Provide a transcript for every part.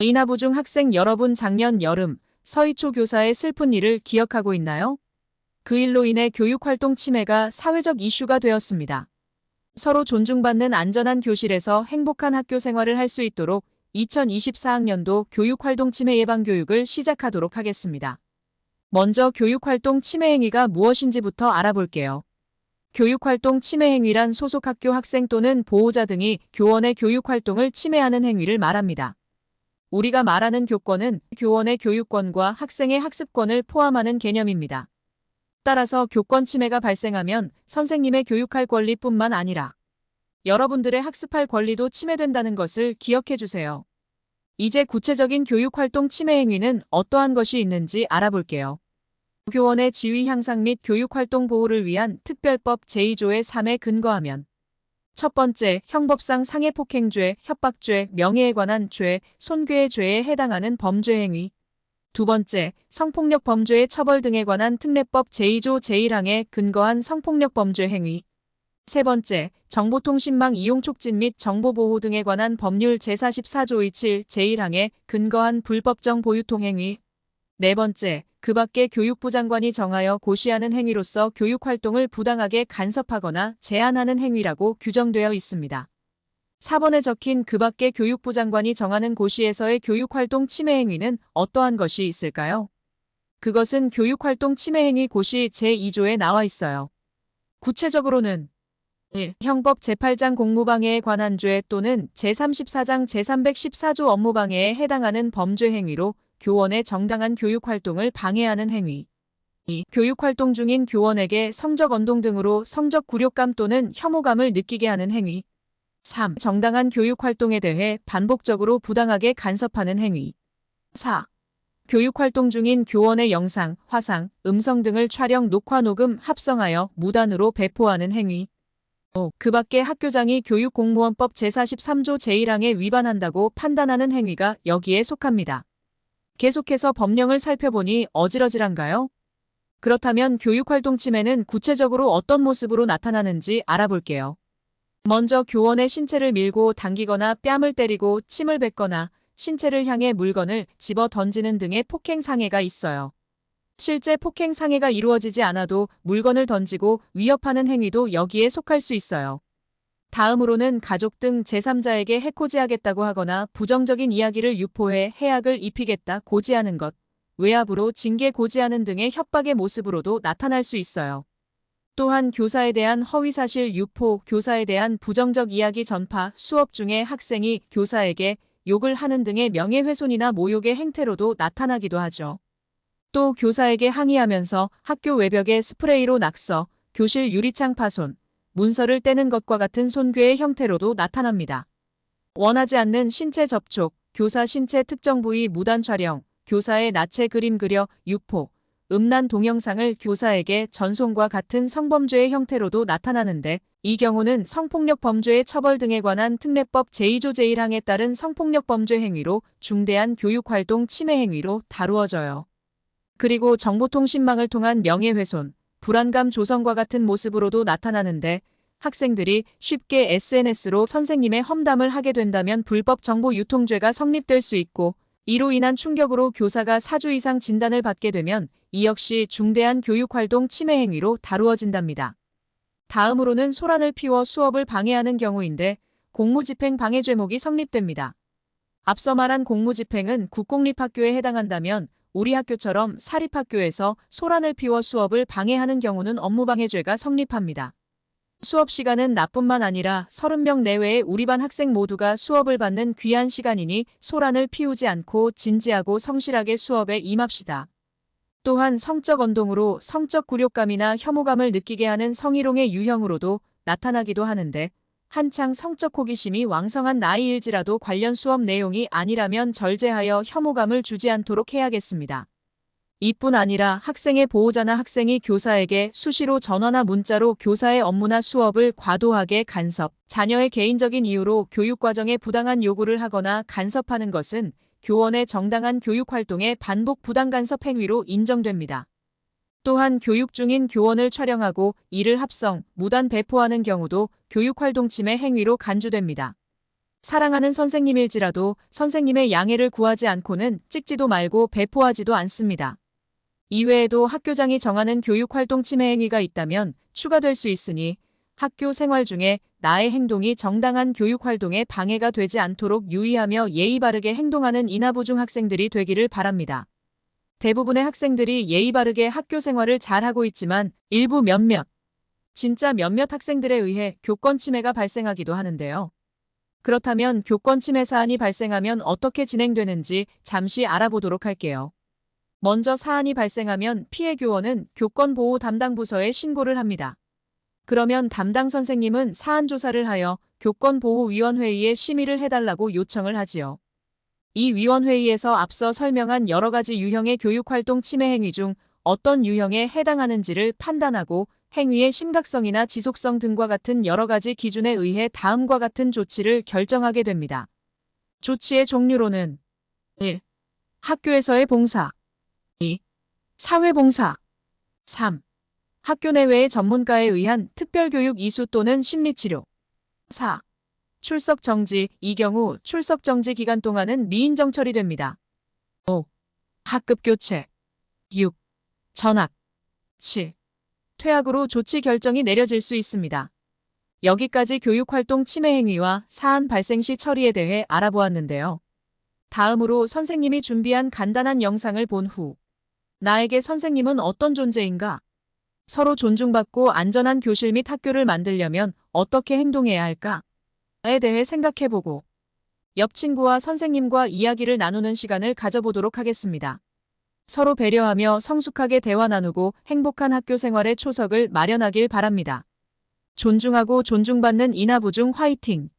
이나부중 학생 여러분, 작년 여름 서희초 교사의 슬픈 일을 기억하고 있나요? 그 일로 인해 교육활동 침해가 사회적 이슈가 되었습니다. 서로 존중받는 안전한 교실에서 행복한 학교 생활을 할 수 있도록 2024학년도 교육활동 침해 예방 교육을 시작하도록 하겠습니다. 먼저 교육활동 침해 행위가 무엇인지부터 알아볼게요. 교육활동 침해 행위란 소속 학교 학생 또는 보호자 등이 교원의 교육활동을 침해하는 행위를 말합니다. 우리가 말하는 교권은 교원의 교육권과 학생의 학습권을 포함하는 개념입니다. 따라서 교권 침해가 발생하면 선생님의 교육할 권리뿐만 아니라 여러분들의 학습할 권리도 침해된다는 것을 기억해 주세요. 이제 구체적인 교육활동 침해 행위는 어떠한 것이 있는지 알아볼게요. 교원의 지위 향상 및 교육활동 보호를 위한 특별법 제2조의 3에 근거하면 첫 번째, 형법상 상해폭행죄, 협박죄, 명예에 관한 죄, 손괴의 죄에 해당하는 범죄 행위. 두 번째, 성폭력 범죄의 처벌 등에 관한 특례법 제2조 제1항에 근거한 성폭력 범죄 행위. 세 번째, 정보통신망 이용 촉진 및 정보보호 등에 관한 법률 제44조 27 제1항에 근거한 불법정 보유통 행위. 네 번째, 그 밖에 교육부 장관이 정하여 고시하는 행위로서 교육활동을 부당하게 간섭하거나 제한하는 행위라고 규정되어 있습니다. 4번에 적힌 그 밖에 교육부 장관이 정하는 고시에서의 교육활동 침해 행위는 어떠한 것이 있을까요? 그것은 교육활동 침해 행위 고시 제2조에 나와 있어요. 구체적으로는 1. 형법 제8장 공무방해에 관한 죄 또는 제34장 제314조 업무방해에 해당하는 범죄 행위로 교원의 정당한 교육활동을 방해하는 행위. 2. 교육활동 중인 교원에게 성적 언동 등으로 성적 굴욕감 또는 혐오감을 느끼게 하는 행위. 3. 정당한 교육활동에 대해 반복적으로 부당하게 간섭하는 행위. 4. 교육활동 중인 교원의 영상, 화상, 음성 등을 촬영, 녹화, 녹음, 합성하여 무단으로 배포하는 행위. 5. 그 밖에 학교장이 교육공무원법 제43조 제1항에 위반한다고 판단하는 행위가 여기에 속합니다. 계속해서 법령을 살펴보니 어질어질한가요? 그렇다면 교육활동 침해는 구체적으로 어떤 모습으로 나타나는지 알아볼게요. 먼저 교원의 신체를 밀고 당기거나 뺨을 때리고 침을 뱉거나 신체를 향해 물건을 집어 던지는 등의 폭행 상해가 있어요. 실제 폭행 상해가 이루어지지 않아도 물건을 던지고 위협하는 행위도 여기에 속할 수 있어요. 다음으로는 가족 등 제3자에게 해코지하겠다고 하거나 부정적인 이야기를 유포해 해악을 입히겠다 고지하는 것, 외압으로 징계 고지하는 등의 협박의 모습으로도 나타날 수 있어요. 또한 교사에 대한 허위사실 유포, 교사에 대한 부정적 이야기 전파, 수업 중에 학생이 교사에게 욕을 하는 등의 명예훼손이나 모욕의 행태로도 나타나기도 하죠. 또 교사에게 항의하면서 학교 외벽에 스프레이로 낙서, 교실 유리창 파손, 문서를 떼는 것과 같은 손괴의 형태로도 나타납니다. 원하지 않는 신체 접촉, 교사 신체 특정 부위 무단 촬영, 교사의 나체 그림 그려 유포, 음란 동영상을 교사에게 전송과 같은 성범죄의 형태로도 나타나는데 이 경우는 성폭력 범죄의 처벌 등에 관한 특례법 제2조 제1항에 따른 성폭력 범죄 행위로 중대한 교육활동 침해 행위로 다루어져요. 그리고 정보통신망을 통한 명예훼손, 불안감 조성과 같은 모습으로도 나타나는데 학생들이 쉽게 SNS로 선생님의 험담을 하게 된다면 불법 정보 유통죄가 성립될 수 있고 이로 인한 충격으로 교사가 4주 이상 진단을 받게 되면 이 역시 중대한 교육활동 침해 행위로 다루어진답니다. 다음으로는 소란을 피워 수업을 방해하는 경우인데 공무집행 방해 죄목이 성립됩니다. 앞서 말한 공무집행은 국공립학교에 해당한다면 우리 학교처럼 사립학교에서 소란을 피워 수업을 방해하는 경우는 업무방해죄가 성립합니다. 수업 시간은 낮뿐만 아니라 30명 내외의 우리 반 학생 모두가 수업을 받는 귀한 시간이니 소란을 피우지 않고 진지하고 성실하게 수업에 임합시다. 또한 성적 언동으로 성적 굴욕감이나 혐오감을 느끼게 하는 성희롱의 유형으로도 나타나기도 하는데 한창 성적 호기심이 왕성한 나이일지라도 관련 수업 내용이 아니라면 절제하여 혐오감을 주지 않도록 해야겠습니다. 이뿐 아니라 학생의 보호자나 학생이 교사에게 수시로 전화나 문자로 교사의 업무나 수업을 과도하게 간섭, 자녀의 개인적인 이유로 교육과정에 부당한 요구를 하거나 간섭하는 것은 교원의 정당한 교육활동의 반복 부당 간섭 행위로 인정됩니다. 또한 교육 중인 교원을 촬영하고 이를 합성, 무단 배포하는 경우도 교육활동 침해 행위로 간주됩니다. 사랑하는 선생님일지라도 선생님의 양해를 구하지 않고는 찍지도 말고 배포하지도 않습니다. 이외에도 학교장이 정하는 교육활동 침해 행위가 있다면 추가될 수 있으니 학교 생활 중에 나의 행동이 정당한 교육활동에 방해가 되지 않도록 유의하며 예의 바르게 행동하는 인하부중 학생들이 되기를 바랍니다. 대부분의 학생들이 예의 바르게 학교 생활을 잘하고 있지만 일부 진짜 몇몇 학생들에 의해 교권 침해가 발생하기도 하는데요. 그렇다면 교권 침해 사안이 발생하면 어떻게 진행되는지 잠시 알아보도록 할게요. 먼저 사안이 발생하면 피해 교원은 교권보호 담당 부서에 신고를 합니다. 그러면 담당 선생님은 사안 조사를 하여 교권보호위원회의에 심의를 해달라고 요청을 하지요. 이 위원회의에서 앞서 설명한 여러 가지 유형의 교육활동 침해 행위 중 어떤 유형에 해당하는지를 판단하고 행위의 심각성이나 지속성 등과 같은 여러 가지 기준에 의해 다음과 같은 조치를 결정하게 됩니다. 조치의 종류로는 1. 학교에서의 봉사 2. 사회봉사 3. 학교 내외의 전문가에 의한 특별교육 이수 또는 심리치료 4. 출석 정지, 이 경우 출석 정지 기간 동안은 미인정 처리됩니다. 5. 학급 교체 6. 전학 7. 퇴학으로 조치 결정이 내려질 수 있습니다. 여기까지 교육활동 침해 행위와 사안 발생 시 처리에 대해 알아보았는데요. 다음으로 선생님이 준비한 간단한 영상을 본 후 나에게 선생님은 어떤 존재인가? 서로 존중받고 안전한 교실 및 학교를 만들려면 어떻게 행동해야 할까?에 대해 생각해보고 옆 친구와 선생님과 이야기를 나누는 시간을 가져보도록 하겠습니다. 서로 배려하며 성숙하게 대화 나누고 행복한 학교 생활의 초석을 마련하길 바랍니다. 존중하고 존중받는 인하부중 화이팅!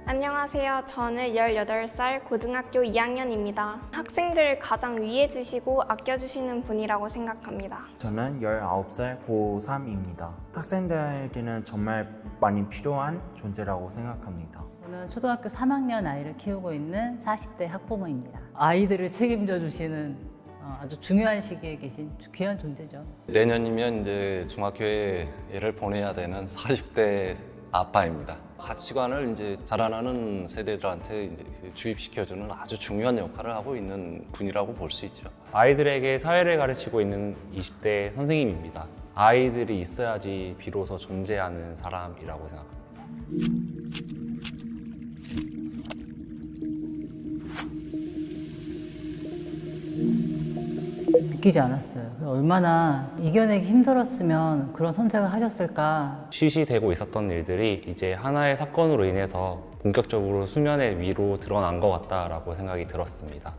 안녕하세요. 저는 18살 고등학교 2학년입니다. 학생들을 가장 위해주시고 아껴주시는 분이라고 생각합니다. 저는 19살 고3입니다. 학생들에게는 정말 많이 필요한 존재라고 생각합니다. 저는 초등학교 3학년 아이를 키우고 있는 40대 학부모입니다. 아이들을 책임져 주시는 아주 중요한 시기에 계신 귀한 존재죠. 내년이면 이제 중학교에 애를 보내야 되는 40대 아빠입니다. 가치관을 이제 자라나는 세대들한테 이제 주입시켜주는 아주 중요한 역할을 하고 있는 분이라고 볼 수 있죠. 아이들에게 사회를 가르치고 있는 20대 선생님입니다. 아이들이 있어야지 비로소 존재하는 사람이라고 생각합니다. 느끼지 않았어요. 얼마나 이겨내기 힘들었으면 그런 선택을 하셨을까. 시시되고 있었던 일들이 이제 하나의 사건으로 인해서 본격적으로 수면의 위로 드러난 것 같다라고 생각이 들었습니다.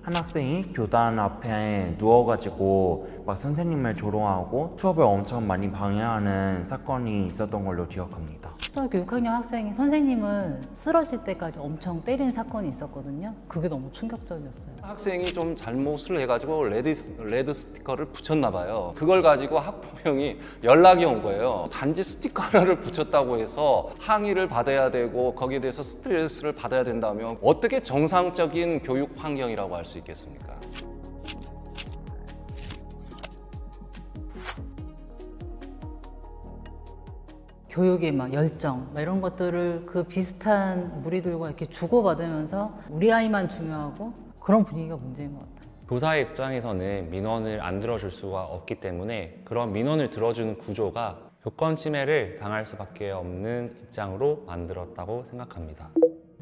한 학생이 교단 앞에 누워가지고 막 선생님을 조롱하고 수업을 엄청 많이 방해하는 사건이 있었던 걸로 기억합니다. 초등학교 6학년 학생이 선생님을 쓰러질 때까지 엄청 때린 사건이 있었거든요. 그게 너무 충격적이었어요. 학생이 좀 잘못을 해가지고 레드 스티커를 붙였나 봐요. 그걸 가지고 학부형이 연락이 온 거예요. 단지 스티커 하나를 붙였다고 해서 항의를 받아야 되고 거기에 대해서 스트레스를 받아야 된다면 어떻게 정상적인 교육 환경이라고 할 수 있겠습니까? 교육의 막 열정 이런 것들을 그 비슷한 무리들과 이렇게 주고받으면서 우리 아이만 중요하고 그런 분위기가 문제인 것 같아요. 교사의 입장에서는 민원을 안 들어줄 수가 없기 때문에 그런 민원을 들어주는 구조가 교권 침해를 당할 수밖에 없는 입장으로 만들었다고 생각합니다.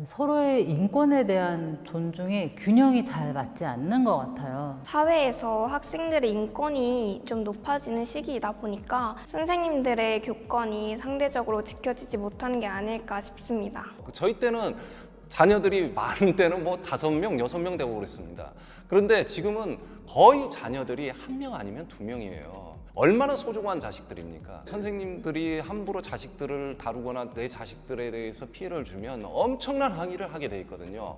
서로의 인권에 대한 존중의 균형이 잘 맞지 않는 것 같아요. 사회에서 학생들의 인권이 좀 높아지는 시기이다 보니까 선생님들의 교권이 상대적으로 지켜지지 못하는 게 아닐까 싶습니다. 저희 때는 자녀들이 많은 때는 뭐 5명, 6명 되고 그랬습니다. 그런데 지금은 거의 자녀들이 1명 아니면 2명이에요. 얼마나 소중한 자식들입니까? 선생님들이 함부로 자식들을 다루거나 내 자식들에 대해서 피해를 주면 엄청난 항의를 하게 돼 있거든요.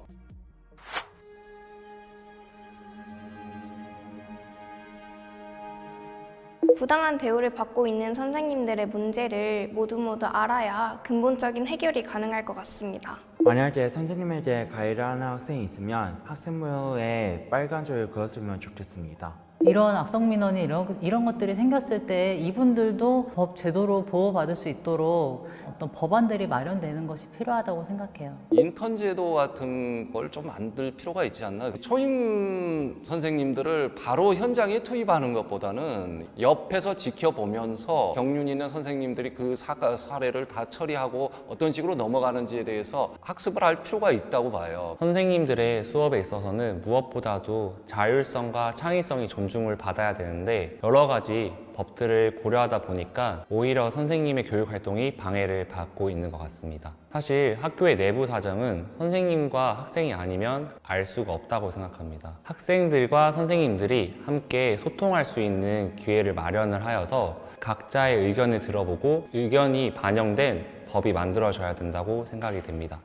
부당한 대우를 받고 있는 선생님들의 문제를 모두 알아야 근본적인 해결이 가능할 것 같습니다. 만약에 선생님에 대해 가해를 하는 학생이 있으면 학생부에 빨간 줄을 그었으면 좋겠습니다. 이런 악성 민원이 이런 것들이 생겼을 때 이분들도 법 제도로 보호받을 수 있도록 어떤 법안들이 마련되는 것이 필요하다고 생각해요. 인턴 제도 같은 걸 좀 만들 필요가 있지 않나. 초임 선생님들을 바로 현장에 투입하는 것보다는 옆에서 지켜보면서 경륜 있는 선생님들이 그 사례를 다 처리하고 어떤 식으로 넘어가는지에 대해서 학습을 할 필요가 있다고 봐요. 선생님들의 수업에 있어서는 무엇보다도 자율성과 창의성이 존중을 받아야 되는데 여러 가지 법들을 고려하다 보니까 오히려 선생님의 교육 활동이 방해를 받고 있는 것 같습니다. 사실 학교의 내부 사정은 선생님과 학생이 아니면 알 수가 없다고 생각합니다. 학생들과 선생님들이 함께 소통할 수 있는 기회를 마련을 하여서 각자의 의견을 들어보고 의견이 반영된 법이 만들어져야 된다고 생각이 됩니다.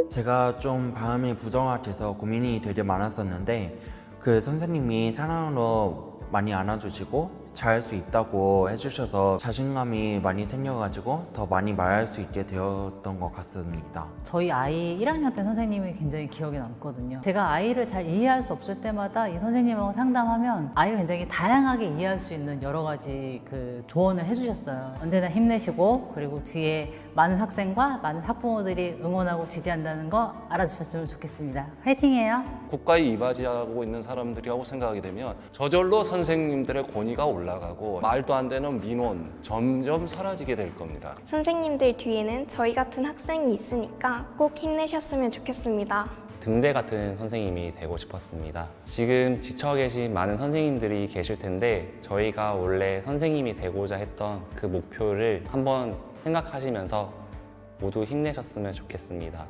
제가 좀 마음이 부정확해서 고민이 되게 많았었는데 그 선생님이 사랑으로 많이 안아주시고 잘할 수 있다고 해주셔서 자신감이 많이 생겨가지고 더 많이 말할 수 있게 되었던 것 같습니다. 저희 아이 1학년 때 선생님이 굉장히 기억에 남거든요. 제가 아이를 잘 이해할 수 없을 때마다 이 선생님하고 상담하면 아이를 굉장히 다양하게 이해할 수 있는 여러 가지 그 조언을 해주셨어요. 언제나 힘내시고 그리고 뒤에 많은 학생과 많은 학부모들이 응원하고 지지한다는 거 알아주셨으면 좋겠습니다. 화이팅해요. 국가에 이바지하고 있는 사람들이라고 생각하게 되면 저절로 선생님들의 권위가 올라가고 말도 안 되는 민원 점점 사라지게 될 겁니다. 선생님들 뒤에는 저희 같은 학생이 있으니까 꼭 힘내셨으면 좋겠습니다. 등대 같은 선생님이 되고 싶었습니다. 지금 지쳐 계신 많은 선생님들이 계실 텐데 저희가 원래 선생님이 되고자 했던 그 목표를 한번 생각하시면서 모두 힘내셨으면 좋겠습니다.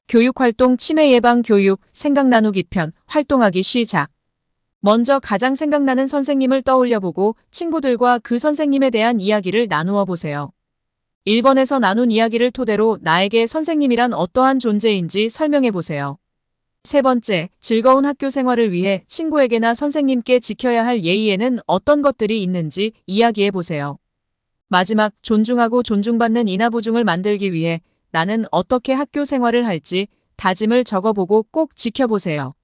교육활동 치매 예방 교육 생각 나누기 편 활동하기 시작. 먼저 가장 생각나는 선생님을 떠올려보고 친구들과 그 선생님에 대한 이야기를 나누어 보세요. 1번에서 나눈 이야기를 토대로 나에게 선생님이란 어떠한 존재인지 설명해 보세요. 세 번째, 즐거운 학교 생활을 위해 친구에게나 선생님께 지켜야 할 예의에는 어떤 것들이 있는지 이야기해 보세요. 마지막, 존중하고 존중받는 인하부중을 만들기 위해 나는 어떻게 학교 생활을 할지 다짐을 적어보고 꼭 지켜보세요.